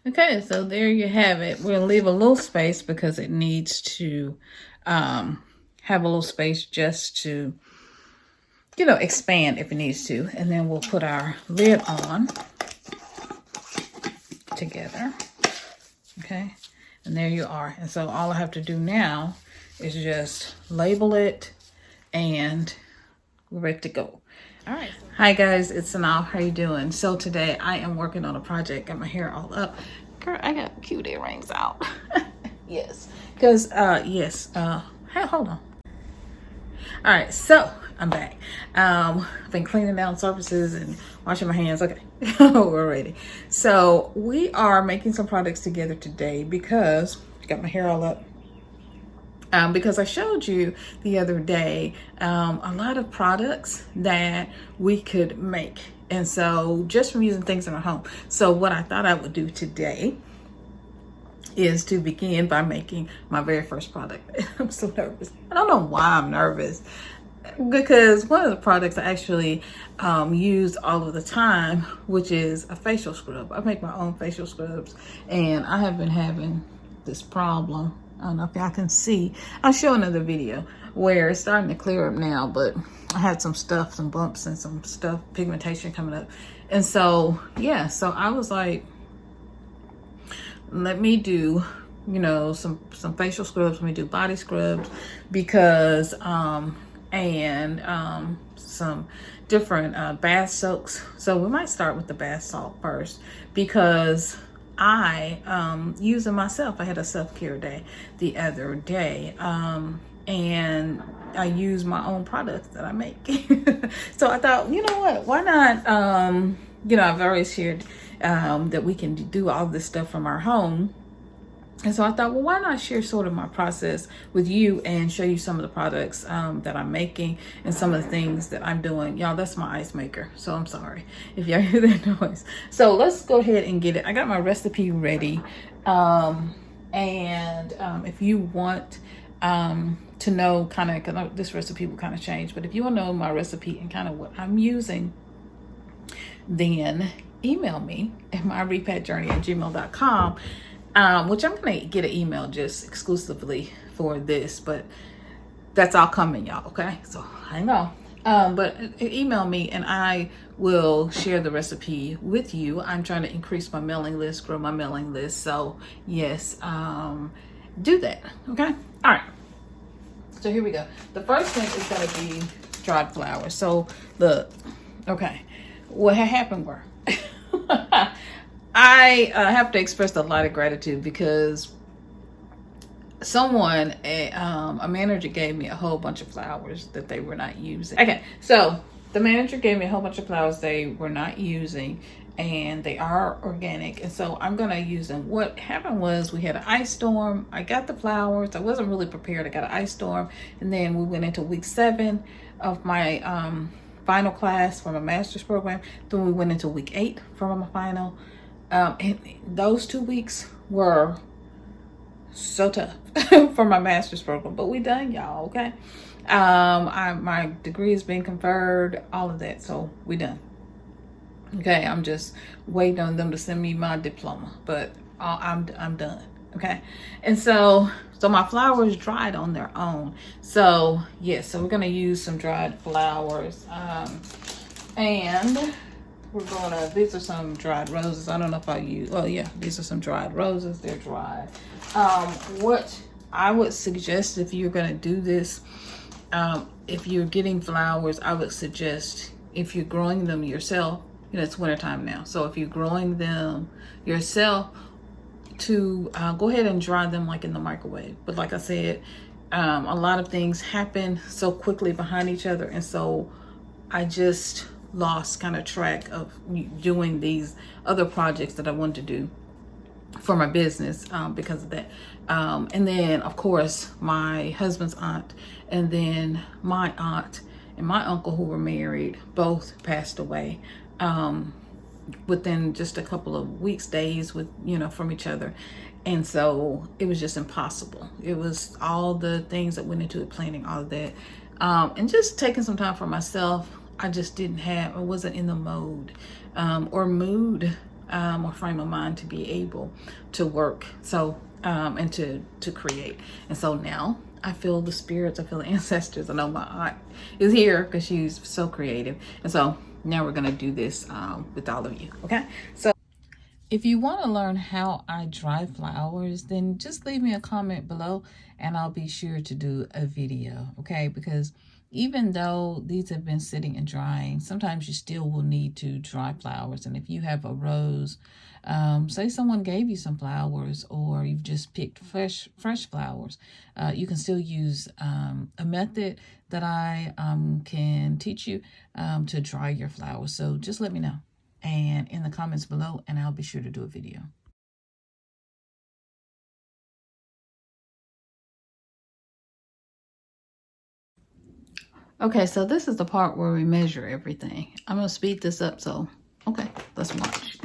Okay, so there you have it. We'll leave a little space because it needs to have a little space just to, expand if it needs to. And then we'll put our lid on together. Okay, and there you are. And so all I have to do now is just label it and we're ready to go. All right. Hi guys, it's Synolve. How you doing? So today I am working on a project. Got my hair all up. Girl, I got cute earrings out. Yes, because hey, hold on. All right, so I'm back. I've been cleaning down surfaces and washing my hands. Okay, we're ready. So we are making some products together today because I got my hair all up. Because I showed you the other day a lot of products that we could make. And so just from using things in our home. So what I thought I would do today is to begin by making my very first product. I'm so nervous. I don't know why I'm nervous. Because one of the products I actually use all of the time, which is a facial scrub. I make my own facial scrubs. And I have been having this problem. I don't know if y'all can see. I'll show another video where it's starting to clear up now, but I had some stuff, some bumps and some stuff, pigmentation coming up. And so, yeah, so I was like, let me do, some facial scrubs, let me do body scrubs because, some different bath soaks. So we might start with the bath salt first because I use it myself. I had a self-care day the other day, and I use my own products that I make. So I thought, you know what, why not, I've always shared that we can do all this stuff from our home. And so I thought, well, why not share sort of my process with you and show you some of the products that I'm making and some of the things that I'm doing. Y'all, that's my ice maker. So I'm sorry if y'all hear that noise. So let's go ahead and get it. I got my recipe ready. If you want to know kind of, because this recipe will kind of change, but if you want to know my recipe and kind of what I'm using, then email me at myrepatjourney@gmail.com. Which I'm going to get an email just exclusively for this, but that's all coming, y'all, okay? So hang on. But email me and I will share the recipe with you. I'm trying to increase my mailing list, grow my mailing list. So yes, do that, okay? All right. So here we go. The first thing is going to be dried flowers. So look, okay, what had happened were, I have to express a lot of gratitude because someone, a manager gave me a whole bunch of flowers that they were not using. Okay, so the manager gave me a whole bunch of flowers they were not using and they are organic. And so I'm going to use them. What happened was we had an ice storm. I got the flowers. I wasn't really prepared. I got an ice storm. And then we went into week 7 of my final class for my master's program. Then we went into week 8 for my final. And those 2 weeks were so tough for my master's program, but we done, y'all, okay? My degree has been conferred, all of that, so we done. Okay, I'm just waiting on them to send me my diploma, but I'm done, okay? And so my flowers dried on their own. So yes, so we're gonna use some dried flowers, and we're gonna, these are some dried roses. I don't know if I use, oh yeah, these are some dried roses, they're dried. What I would suggest if you're gonna do this, if you're getting flowers, I would suggest if you're growing them yourself, it's wintertime now. So if you're growing them yourself, to go ahead and dry them like in the microwave. But like I said, a lot of things happen so quickly behind each other. And so I just lost kind of track of doing these other projects that I wanted to do for my business because of that. And then of course my husband's aunt and then my aunt and my uncle who were married both passed away within just a couple of weeks, days with, from each other. And so it was just impossible. It was all the things that went into it, planning all of that. And just taking some time for myself. I just didn't have, I wasn't in the mode or mood or frame of mind to be able to work. So, and to create. And so now I feel the spirits, I feel the ancestors. I know my aunt is here because she's so creative. And so now we're going to do this with all of you. Okay. So if you want to learn how I dry flowers, then just leave me a comment below and I'll be sure to do a video, okay? Because even though these have been sitting and drying, sometimes you still will need to dry flowers. And if you have a rose, say someone gave you some flowers or you've just picked fresh flowers, you can still use a method that I can teach you to dry your flowers. So just let me know and in the comments below, and I'll be sure to do a video. Okay, so this is the part where we measure everything. I'm gonna speed this up, so okay, let's watch.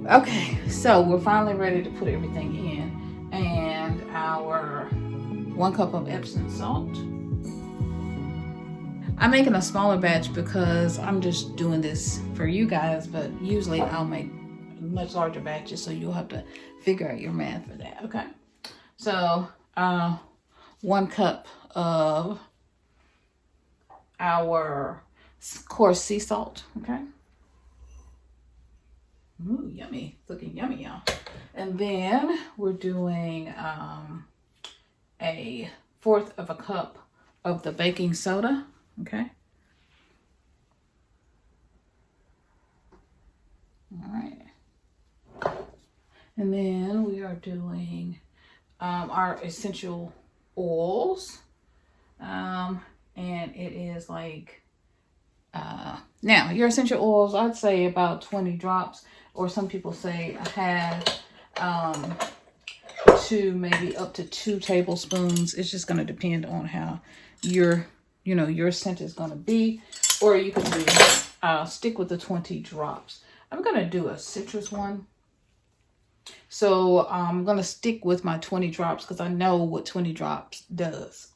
Okay, so we're finally ready to put everything in, and our 1 cup of Epsom salt. I'm making a smaller batch because I'm just doing this for you guys, but usually I'll make much larger batches, so you'll have to figure out your math for that, okay? So 1 cup of our coarse sea salt, okay? Ooh, yummy. It's looking yummy, y'all. And then we're doing a 1/4 of a cup of the baking soda, okay? All right. And then we are doing our essential oils. And it is like, now your essential oils, I'd say about 20 drops. Or some people say a half to maybe up to 2 tablespoons. It's just going to depend on how your scent is going to be. Or you can do stick with the 20 drops. I'm going to do a citrus one. So I'm going to stick with my 20 drops because I know what 20 drops does.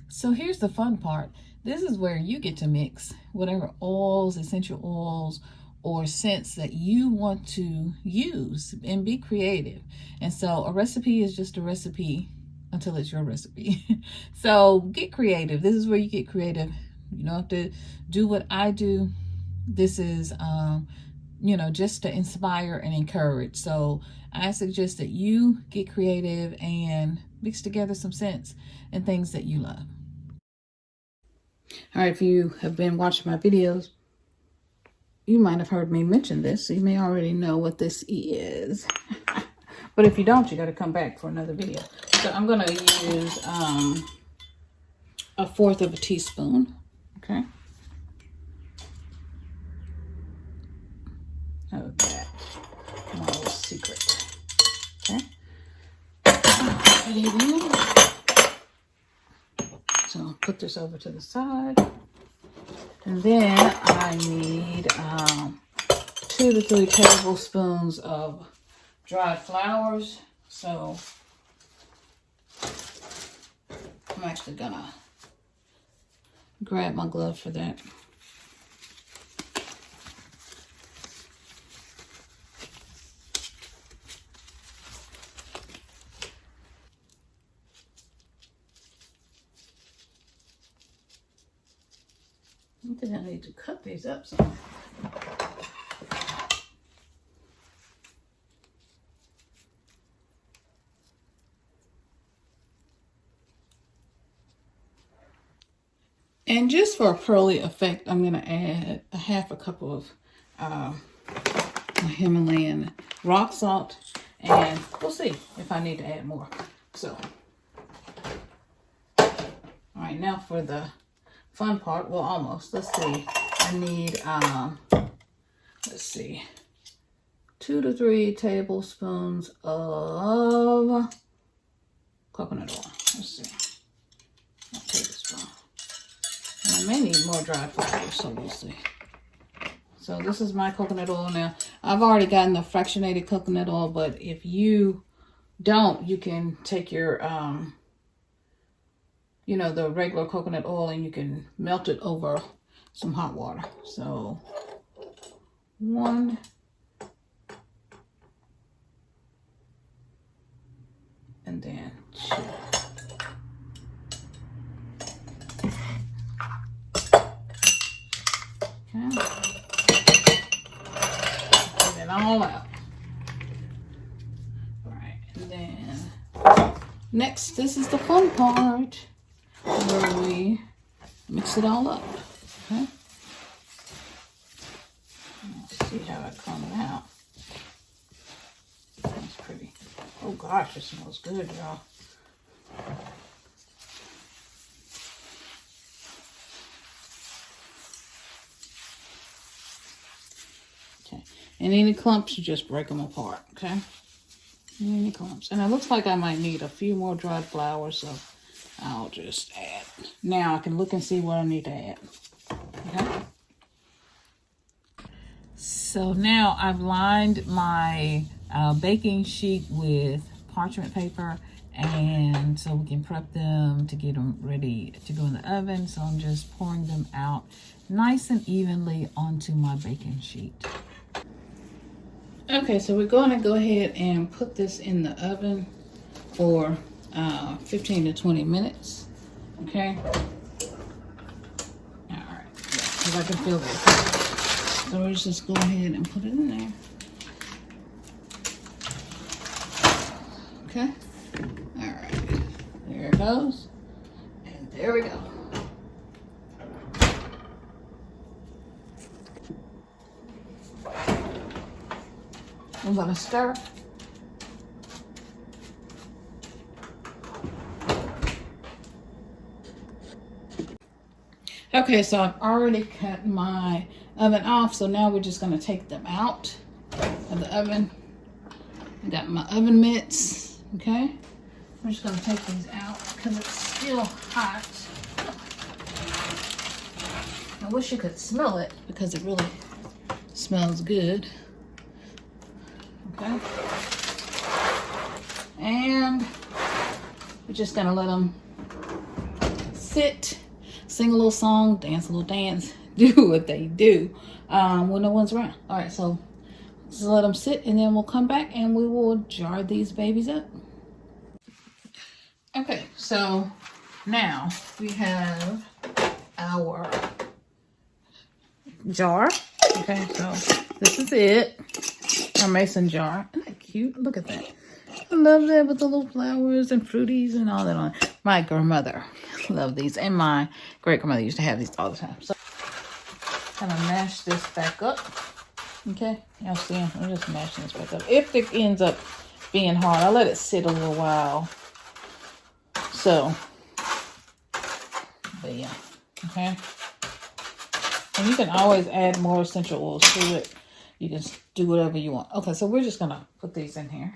So here's the fun part. This is where you get to mix whatever oils, essential oils, or scents that you want to use and be creative. And so a recipe is just a recipe until it's your recipe. So get creative. This is where you get creative. You don't have to do what I do. This is, just to inspire and encourage. So I suggest that you get creative and mix together some scents and things that you love. All right, if you have been watching my videos, you might have heard me mention this, so you may already know what this is. But if you don't, you got to come back for another video. So I'm going to use a 1/4 of a teaspoon. Okay. Of that. My little secret. Okay. So I'll put this over to the side. And then I need 2 to 3 tablespoons of dried flowers. So I'm actually gonna grab my glove for that. I think I need to cut these up some. And just for a pearly effect, I'm going to add a 1/2 cup of my Himalayan rock salt, and we'll see if I need to add more. So, all right, now for the fun part. Well, almost. Let's see. I need, let's see, 2 to 3 tablespoons of coconut oil. Let's see. I'll take this one. And I may need more dried flowers, so we'll see. So this is my coconut oil now. I've already gotten the fractionated coconut oil, but if you don't, you can take your, you know, the regular coconut oil, and you can melt it over some hot water. So 1, and then 2. Okay. Get it all out. All right, and then next, this is the fun part where we mix it all up. Okay. Let's see how it comes out. That's pretty. Oh gosh, it smells good, y'all. Okay, and any clumps, you just break them apart, okay? Any clumps. And it looks like I might need a few more dried flowers, so I'll just add. Now I can look and see what I need to add. Okay. So now I've lined my baking sheet with parchment paper, and so we can prep them to get them ready to go in the oven. So I'm just pouring them out nice and evenly onto my baking sheet. Okay, so we're going to go ahead and put this in the oven for 15 to 20 minutes. Okay. All right, because I can feel that. So we'll just go ahead and put it in there. Okay. All right. There it goes. And there we go. I'm gonna stir. Okay, so I've already cut my oven off, so now we're just gonna take them out of the oven. I got my oven mitts, okay? I'm just gonna take these out because it's still hot. I wish you could smell it because it really smells good. Okay. And we're just gonna let them sit, sing a little song, dance a little dance, do what they do when no one's around. All right, so just let them sit, and then we'll come back and we will jar these babies up. Okay, so now we have our jar. Okay, so this is it. Our mason jar. Isn't that cute? Look at that. I love that with the little flowers and fruities and all that on it. My grandmother loved these, and my great grandmother used to have these all the time. So I'm gonna mash this back up. Okay, y'all see, I'm just mashing this back up. If it ends up being hard, I'll let it sit a little while. So, but yeah, okay. And you can always add more essential oils to it. You can do whatever you want. Okay, so we're just gonna put these in here.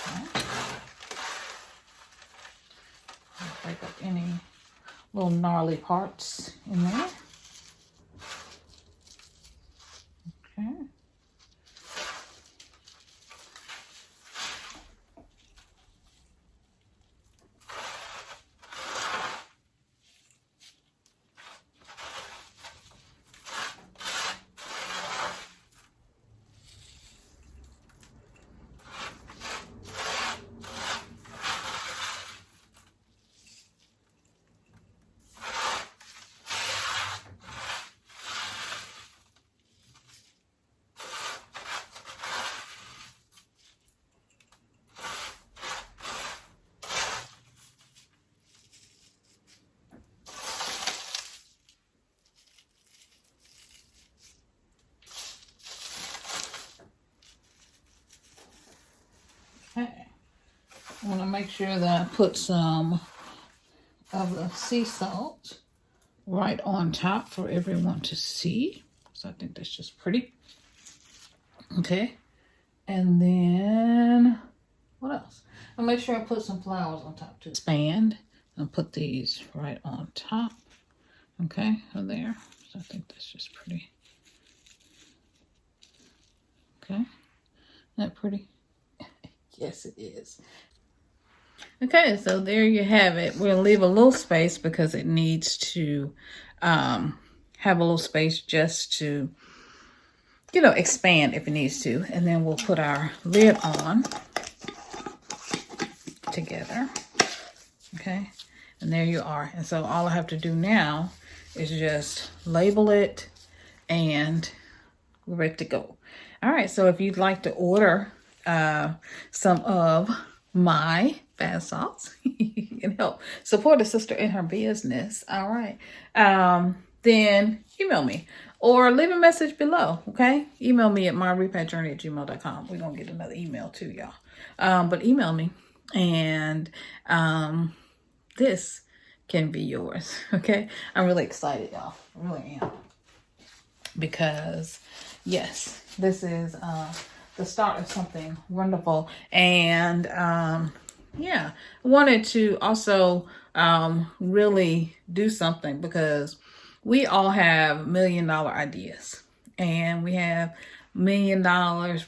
Okay. Break up any little gnarly parts in there. Okay. Okay. I want to make sure that I put some of the sea salt right on top for everyone to see. So I think that's just pretty. Okay. And then what else? I'll make sure I put some flowers on top too. Expand and put these right on top. Okay, so there. So I think that's just pretty. Okay. Isn't that pretty? Yes, it is. Okay, so there you have it. We'll leave a little space because it needs to have a little space just to, you know, expand if it needs to. And then we'll put our lid on together. Okay, and there you are. And so all I have to do now is just label it and we're ready to go. All right, so if you'd like to order some of my bath salts and help support a sister in her business, all right, then email me or leave a message below. Okay, email me at myrepadjourney@gmail.com. We're gonna get another email too, y'all, but email me and this can be yours. Okay, I'm really excited, y'all. I really am, because yes, this is the start of something wonderful. And yeah, I wanted to also really do something, because we all have $1 million ideas, and we have $1 million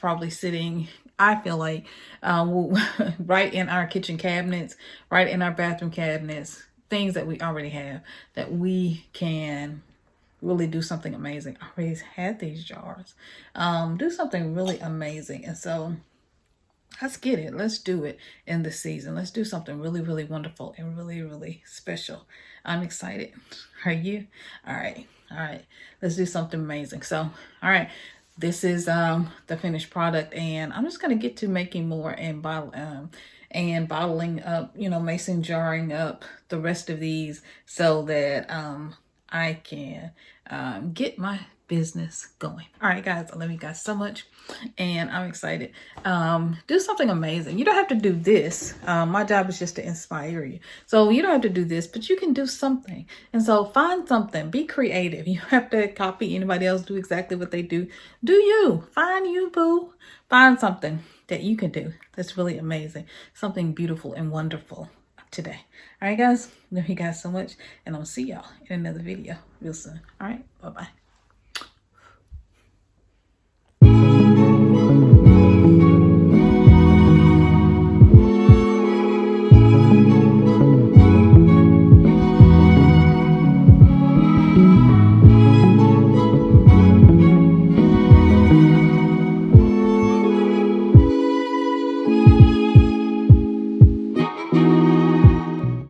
probably sitting, I feel like, right in our kitchen cabinets, right in our bathroom cabinets, things that we already have that we can really do something amazing. I always had these jars. Do something really amazing. And so let's get it. Let's do it in this season. Let's do something really, really wonderful and really, really special. I'm excited. Are you? All right. All right. Let's do something amazing. So, all right. This is the finished product, and I'm just going to get to making more and bottling up, you know, mason jarring up the rest of these so that I can get my business going. All right, guys, I love you guys so much, and I'm excited. Do something amazing. You don't have to do this. My job is just to inspire you. So you don't have to do this, but you can do something. And so find something. Be creative. You don't have to copy anybody else, do exactly what they do. Do you. Find you, boo. Find something that you can do that's really amazing. Something beautiful and wonderful today. All right, guys. Love you guys so much, and I'll see y'all in another video real soon. All right. Bye-bye.